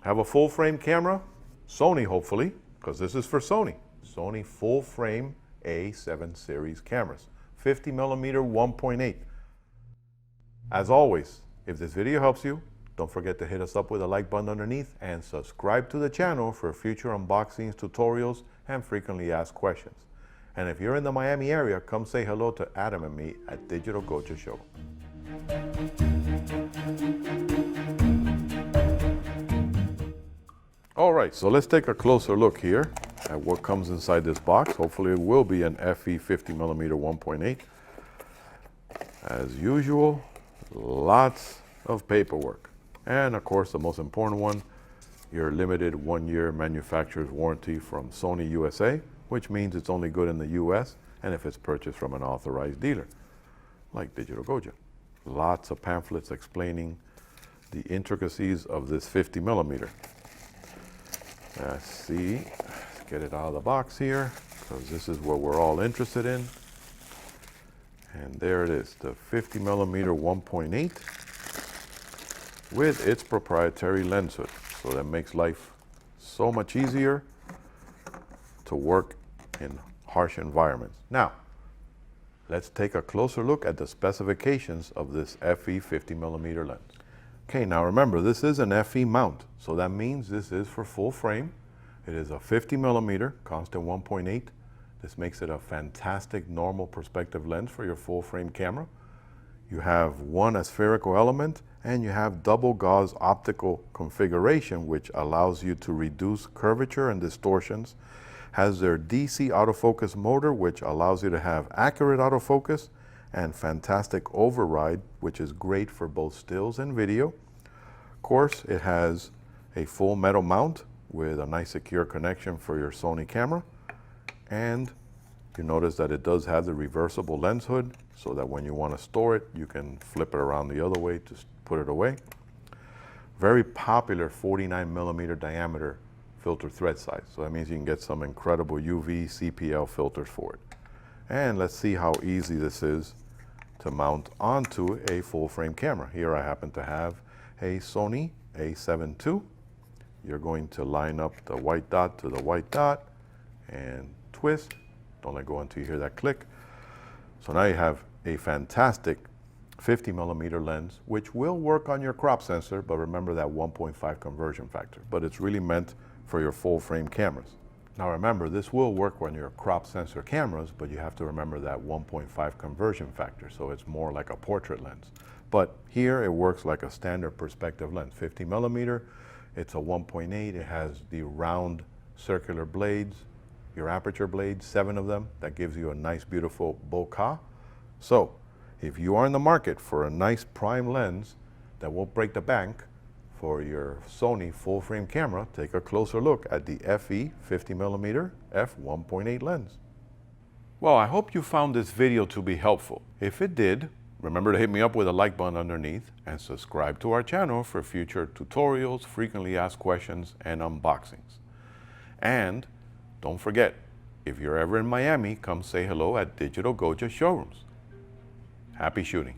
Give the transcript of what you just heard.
Have a full frame camera? Sony, hopefully, because this is for Sony. Sony full frame A7 series cameras, 50mm 1.8. As always, if this video helps you, don't forget to hit us up with a like button underneath and subscribe to the channel for future unboxings, tutorials, and frequently asked questions. And if you're in the Miami area, come say hello to Adam and me at Digital Goja Show. All right, so let's take a closer look here at what comes inside this box. Hopefully it will be an FE 50mm 1.8. As usual, lots of paperwork. And of course, the most important one, your limited 1-year manufacturer's warranty from Sony USA, which means it's only good in the US and if it's purchased from an authorized dealer, like Digital Goja. Lots of pamphlets explaining the intricacies of this 50mm. Let's see, let's get it out of the box here, because this is what we're all interested in. And there it is, the 50mm 1.8 with its proprietary lens hood. So that makes life so much easier to work in harsh environments. Now, let's take a closer look at the specifications of this FE 50mm lens. Okay, now remember, this is an FE mount, so that means this is for full frame. It is a 50mm constant 1.8. This makes it a fantastic normal perspective lens for your full frame camera. You have one aspherical element and you have double-gauss optical configuration, which allows you to reduce curvature and distortions. Has their DC autofocus motor, which allows you to have accurate autofocus and fantastic override, which is great for both stills and video. Of course, it has a full metal mount with a nice secure connection for your Sony camera. And you notice that it does have the reversible lens hood, so that when you want to store it, you can flip it around the other way to put it away. Very popular 49mm diameter filter thread size. So that means you can get some incredible UV CPL filters for it. And let's see how easy this is to mount onto a full frame camera. Here I happen to have a Sony A7 II. You're going to line up the white dot to the white dot and twist. Don't let go until you hear that click. So now you have a fantastic 50mm lens, which will work on your crop sensor, but remember that 1.5 conversion factor. But it's really meant for your full frame cameras. Now remember, this will work on your crop sensor cameras, but you have to remember that 1.5 conversion factor, so it's more like a portrait lens. But here it works like a standard perspective lens, 50mm. It's a 1.8, it has the round circular blades, your aperture blades, 7 of them. That gives you a nice, beautiful bokeh. So if you are in the market for a nice prime lens that won't break the bank for your Sony full frame camera, take a closer look at the FE 50mm f1.8 lens. Well, I hope you found this video to be helpful. If it did, remember to hit me up with a like button underneath and subscribe to our channel for future tutorials, frequently asked questions, and unboxings. And don't forget, if you're ever in Miami, come say hello at Digital Goja showrooms. Happy shooting.